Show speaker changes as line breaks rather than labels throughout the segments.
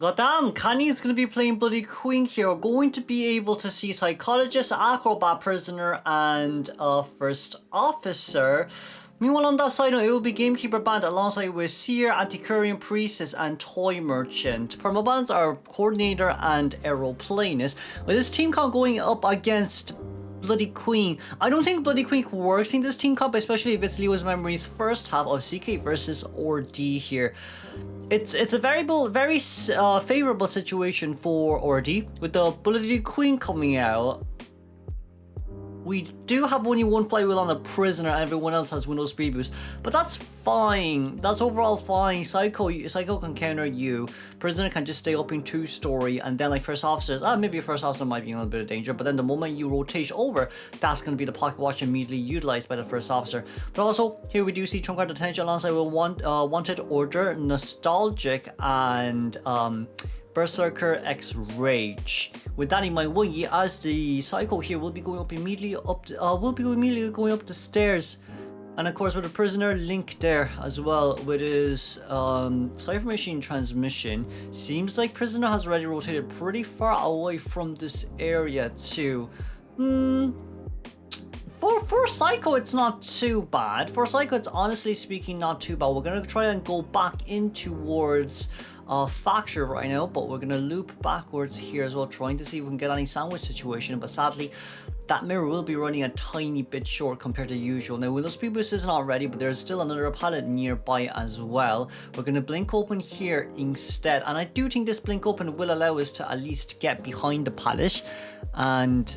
Goddamn, Kanye is going to be playing Bloody Queen here. We're going to be able to see Psychologist, Acrobat Prisoner, and First Officer. Meanwhile, on that side, it will be Gamekeeper Band alongside with Seer, Antiquarian Priestess, and Toy Merchant. Permabands are Coordinator and Aeroplanist. With this team count going up against Bloody Queen, I don't think Bloody Queen works in this team comp, especially if it's Leo's Memories first half of CK versus ORD here. It's a very favorable situation for ORD with the Bloody Queen coming out. We do have only one flywheel on the Prisoner and everyone else has Windows previews, but that's fine. That's overall fine. Psycho can counter you. Prisoner can just stay up in 2-story, and then like First Officers, maybe First Officer might be in a little bit of danger, but then the moment you rotate over, that's going to be the pocket watch immediately utilized by the First Officer. But also, here we do see Trump Card Detention alongside with Wanted Order, Nostalgic, and Berserker X Rage. With that in mind, Woogie as the Psycho here will be going up immediately going up the stairs, and of course with the Prisoner Link there as well with his Cypher Machine transmission. Seems like Prisoner has already rotated pretty far away from this area too. For Psycho, it's not too bad. For Psycho, it's honestly speaking not too bad. We're gonna try and go back in towards Factor right now, but we're gonna loop backwards here as well, trying to see if we can get any sandwich situation. But sadly, that mirror will be running a tiny bit short compared to usual. Now, Windows Previews isn't already, but there's still another palette nearby as well. We're gonna blink open here instead, and I do think this blink open will allow us to at least get behind the palette, and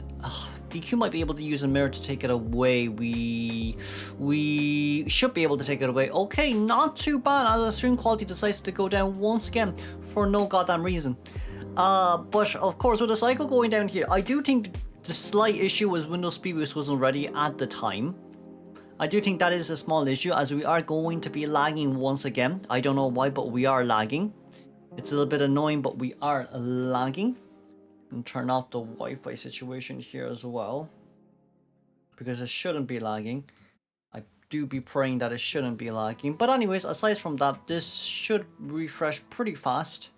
BQ might be able to use a mirror to take it away. We should be able to take it away. Okay, not too bad as the stream quality decides to go down once again for no goddamn reason. But of course, with the Psycho going down here, I do think the slight issue was Windows Previews wasn't ready at the time. I do think that is a small issue as we are going to be lagging once again. I don't know why, but we are lagging. It's a little bit annoying, but we are lagging. And turn off the Wi-Fi situation here as well, because it shouldn't be lagging. I do be praying that it shouldn't be lagging. But anyways, aside from that, this should refresh pretty fast.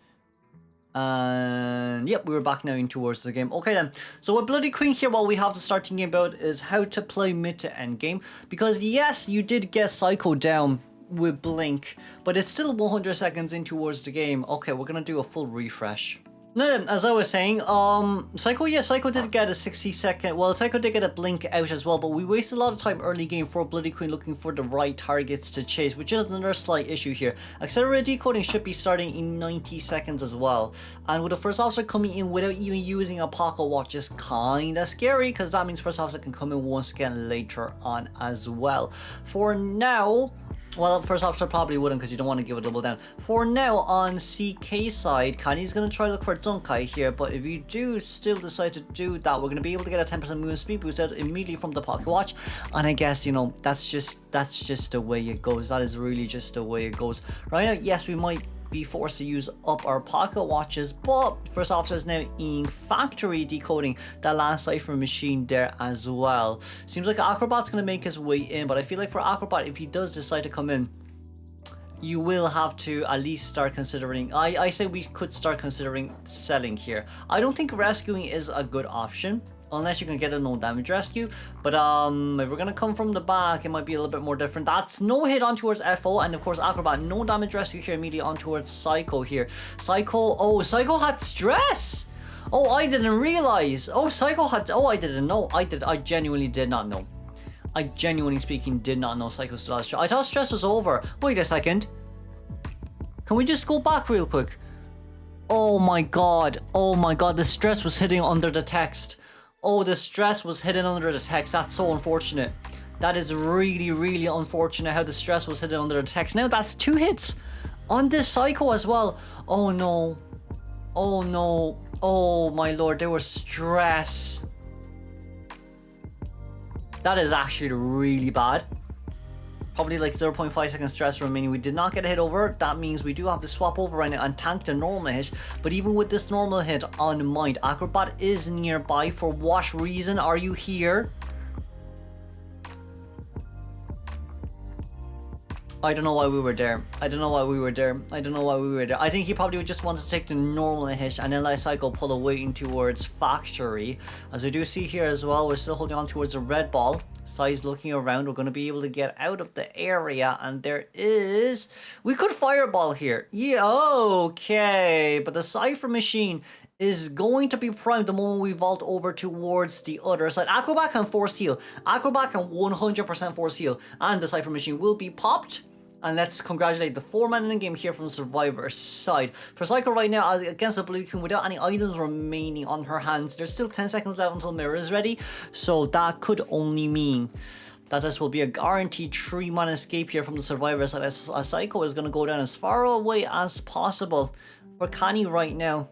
And yep, we're back now in towards the game. Okay then, so with Bloody Queen here, what we have to start thinking about is how to play mid to end game. Because yes, you did get Psycho down with Blink, but it's still 100 seconds in towards the game. Okay, we're gonna do a full refresh. Now then, as I was saying, Psycho did get a 60-second, well, Psycho did get a blink out as well, but we wasted a lot of time early game for Bloody Queen looking for the right targets to chase, which is another slight issue here. Accelerated decoding should be starting in 90 seconds as well, and with the First Officer coming in without even using a pocket watch is kinda scary, because that means First Officer can come in once again later on as well. For now, well, First Officer probably wouldn't because you don't want to give a double down. For now, on CK side, Kanye's going to try to look for Dunkai here, but if you do still decide to do that, we're going to be able to get a 10% movement speed boost out immediately from the pocket watch, and I guess, you know, that's just the way it goes. That is really just the way it goes. Right now, yes, we might be forced to use up our pocket watches, but First Officer is now in factory decoding that last Cypher machine there as well. Seems like Acrobat's going to make his way in, but I feel like for Acrobat, if he does decide to come in, you will have to at least start considering, I say we could start considering selling here. I don't think rescuing is a good option, unless you can get a no damage rescue, but if we're gonna come from the back, it might be a little bit more different. That's no hit on towards FO, and of course Acrobat, no damage rescue here immediately on towards Psycho here. Psycho had stress. Oh, I didn't realize. Oh, Psycho had, oh, I didn't know. I genuinely did not know. I genuinely speaking did not know Psycho still has stress. I thought stress was over. Wait a second. Can we just go back real quick? Oh my god, the stress was hitting under the text. Oh, the stress was hidden under the text. That's so unfortunate. That is really, really unfortunate how the stress was hidden under the text. Now that's 2 hits on this Psycho as well. Oh no. Oh no. Oh my lord, there was stress. That is actually really bad. Probably like 0.5 second stress remaining. We did not get a hit over. That means we do have to swap over right now and tank the normal hit. But even with this normal hit on mind, Acrobat is nearby. For what reason are you here? I don't know why we were there. I don't know why we were there. I don't know why we were there. I think he probably would just want to take the normal hit and then let Psycho pull away in towards Factory. As we do see here as well, we're still holding on towards the red ball. Sai's looking around. We're going to be able to get out of the area, and there is... We could fireball here. Yeah, okay. But the Cypher machine is going to be primed the moment we vault over towards the other side. Acrobat can force heal. Acrobat can 100% force heal. And the Cypher machine will be popped. And let's congratulate the 4-man in the game here from Survivor's side. For Psycho right now, against the Bloody Queen, without any items remaining on her hands, there's still 10 seconds left until Mirror is ready. So that could only mean that this will be a guaranteed 3-man escape here from the Survivor side, as Psycho is going to go down as far away as possible. For Connie right now,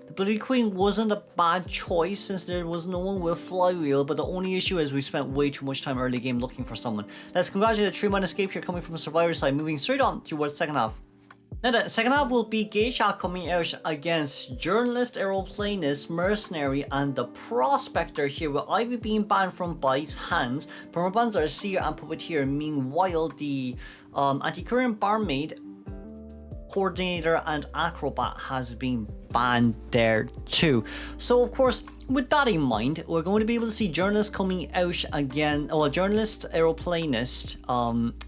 the Bloody Queen wasn't a bad choice since there was no one with Flywheel, but the only issue is we spent way too much time early game looking for someone. Let's congratulate a 3-man escape here coming from the Survivor side, moving straight on towards second half. Now the second half will be Geisha coming out against Journalist, Aeroplanist, Mercenary, and the Prospector here, with Ivy being banned from Bite's hands. Permabans are Seer and Puppeteer. Meanwhile, the Anti-Current Barmaid, Coordinator, and Acrobat has been banned there too. So of course, with that in mind, we're going to be able to see Journalist coming out again. Well, Journalist, Aeroplanist,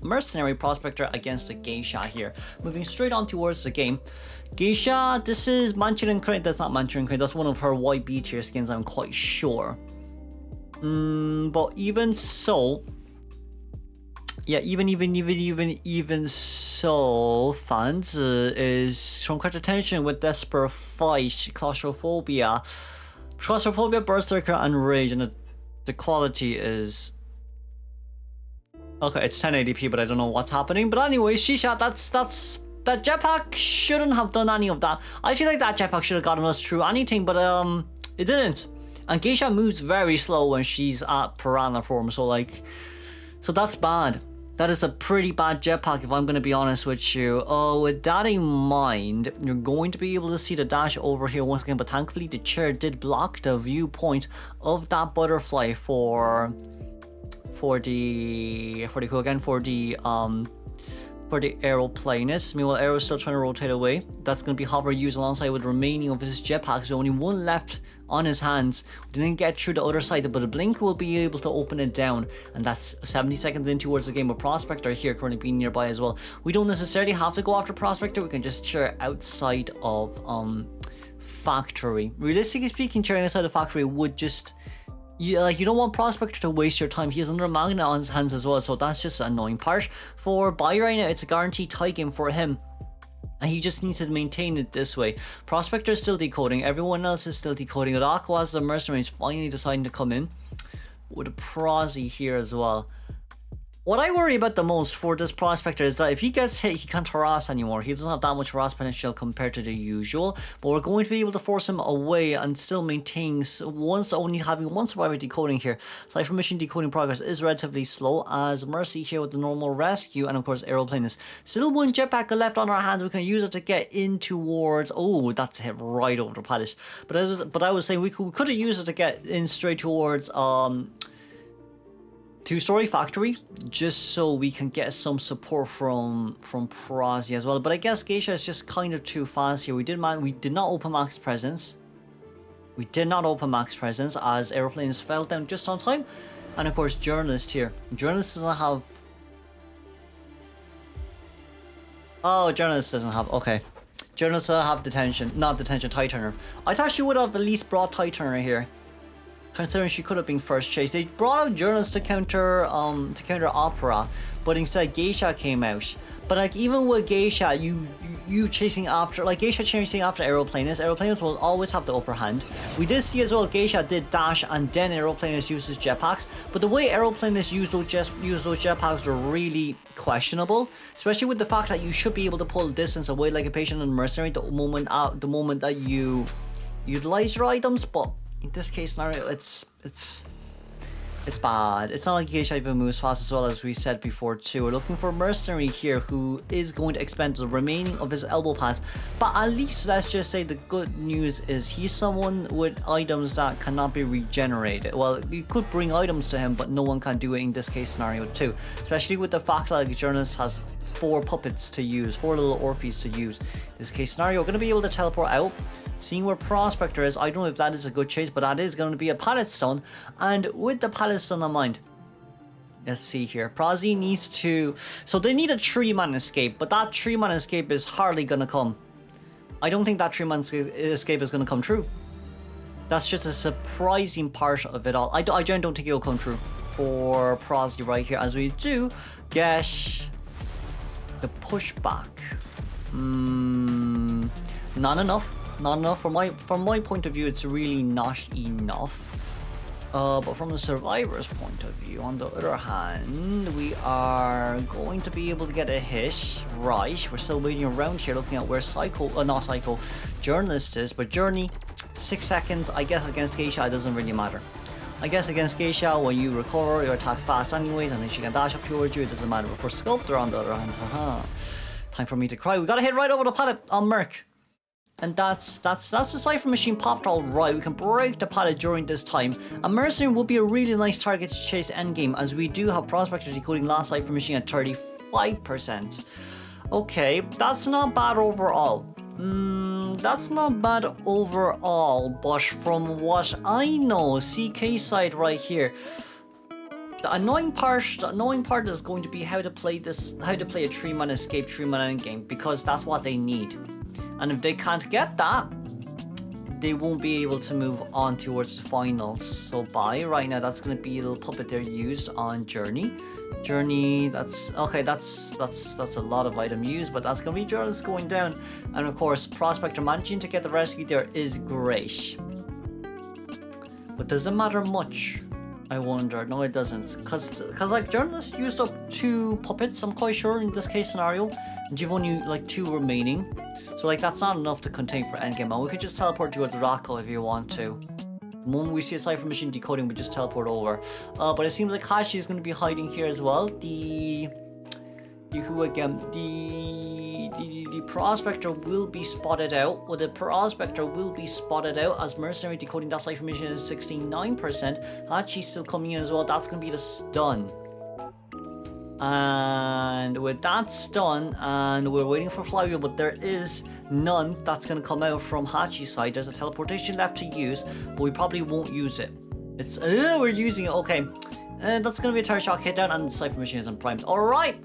Mercenary, Prospector against the Geisha here. Moving straight on towards the game. Geisha, this is Manchurian Crane. That's not Manchurian Crane. That's one of her white B tier skins, I'm quite sure. But even so, yeah, even so, Fanzi is showing quite attention with Desperate Fight, Claustrophobia, Berserker, and Rage, and the quality is... Okay, it's 1080p, but I don't know what's happening. But anyways, Shisha, that jetpack shouldn't have done any of that. I feel like that jetpack should have gotten us through anything, but it didn't. And Geisha moves very slow when she's at Piranha form, so that's bad. That is a pretty bad jetpack, if I'm going to be honest with you. With that in mind, you're going to be able to see the dash over here once again, but thankfully the chair did block the viewpoint of that butterfly for the Aeroplanist. Meanwhile, Aero's still trying to rotate away. That's going to be Hover used alongside with the remaining of his jetpack, so only one left on his hands. We didn't get through the other side, but the Blink will be able to open it down, and that's 70 seconds in towards the game. With Prospector here currently being nearby as well. We don't necessarily have to go after Prospector, we can just cheer outside of Factory. Realistically speaking, cheering outside of Factory would just... you don't want Prospector to waste your time. He has another magnet on his hands as well, so that's just an annoying part. For Bai right now, it's a guaranteed tie game for him, and he just needs to maintain it this way. Prospector is still decoding, everyone else is still decoding. Odako, as the Mercenary, is finally deciding to come in with a Prosy here as well. What I worry about the most for this Prospector is that if he gets hit, he can't harass anymore. He doesn't have that much harass potential compared to the usual, but we're going to be able to force him away and still maintain only having one survivor decoding here. Cypher Machine decoding progress is relatively slow, as Mercy here with the normal rescue, and of course Aeroplanist. Still one jetpack left on our hands. We can use it to get in towards... Oh, that's hit right over the pallet. But I was saying we could have used it to get in straight towards... Two-story Factory, just so we can get some support from Prosy as well. But I guess Geisha is just kind of too fast here. We did not open max presence. We did not open max presence as Aeroplanes fell down just on time. And of course, Journalist here. Journalist doesn't have... Oh, Journalist doesn't have... Okay. Journalist doesn't have detention. Not detention, Tie Turner. I thought she would have at least brought Tie Turner here, considering she could have been first chase. They brought out Journalist to counter Opera, but instead Geisha came out. But even with Geisha, you chasing after, Geisha chasing after Aeroplanist. Aeroplanist will always have the upper hand. We did see as well Geisha did dash and then Aeroplanist uses jetpacks, but the way Aeroplanist used those jetpacks were really questionable, especially with the fact that you should be able to pull distance away like a Patient and Mercenary the moment that you utilize your items. But in this case scenario, it's bad. It's not like Geisha even moves fast as well, as we said before too. We're looking for Mercenary here, who is going to expend the remaining of his elbow pads. But at least let's just say the good news is he's someone with items that cannot be regenerated. Well, you could bring items to him, but no one can do it in this case scenario too. Especially with the fact that Journalist has 4 puppets to use, 4 little Orpheus to use. In this case scenario, we're going to be able to teleport out. Seeing where Prospector is, I don't know if that is a good chase, but that is going to be a pallet stone. And with the pallet stone in mind, let's see here. Prozzy needs to... So they need a 3-man escape, but that 3-man escape is hardly going to come. I don't think that 3-man escape is going to come true. That's just a surprising part of it all. I don't think it'll come true for Prozzy right here, as we do get the pushback. Not enough. Not enough. From my point of view, it's really not enough. But from the survivor's point of view, on the other hand, we are going to be able to get a hit. Right, we're still waiting around here looking at where not Psycho, Journalist is. But Journey, 6 seconds, I guess against Geisha it doesn't really matter. I guess against Geisha, when you recover, you attack fast anyways, and then she can dash up towards you, it doesn't matter. But for Sculptor, on the other hand, haha, time for me to cry. We got to hit right over the pallet on Merc. And that's the Cypher Machine popped all right. We can break the pallet during this time. A Mercenary will be a really nice target to chase endgame, as we do have Prospector decoding last Cypher Machine at 35%. Okay, that's not bad overall. That's not bad overall, but from what I know, CK side right here, the annoying part is going to be how to play a 3-man escape, 3-man endgame, because that's what they need. And if they can't get that, they won't be able to move on towards the finals. So bye. Right now, that's going to be a little puppet there used on Journey. Journey, that's okay. That's a lot of item used, but that's going to be Journalist going down. And of course, Prospector managing to get the rescue there is great. But does it matter much? I wonder. No, it doesn't. Cause like Journalist used up 2 puppets, I'm quite sure, in this case scenario. And you've only like 2 remaining. So like that's not enough to contain for endgame, and we could just teleport towards Rocco if you want to. The moment we see a Cypher Machine decoding, we just teleport over. But it seems like Hashi is going to be hiding here as well. The Prospector will be spotted out. Well, the Prospector will be spotted out as Mercenary decoding that Cypher Machine is 69%. Hachi's still coming in as well. That's going to be the stun. And with that stun, and we're waiting for Flywheel, but there is none that's going to come out from Hachi's side. There's a teleportation left to use, but we probably won't use it. It's we're using it. Okay, and that's going to be a Terror Shock hit down, and the Cypher Machine isn't primed. Alright,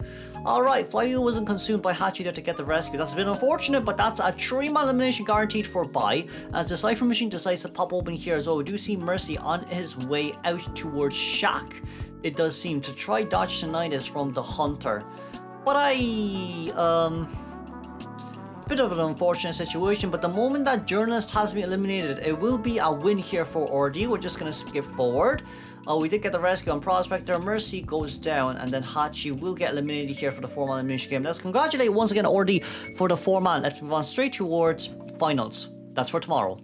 Flywheel wasn't consumed by Hachi there to get the rescue. That's a bit unfortunate, but that's a 3-man elimination guaranteed for bye, as the Cypher Machine decides to pop open here as well. We do see Mercy on his way out towards Shaq. It does seem to try dodge Tinnitus from the Hunter, but bit of an unfortunate situation. But the moment that Journalist has been eliminated, it will be a win here for RD. We're just gonna skip forward. We did get the rescue on Prospector. Mercy goes down, and then Hachi will get eliminated here for the 4-man elimination game. Let's congratulate once again RD for the 4-man. Let's move on straight towards finals. That's for tomorrow.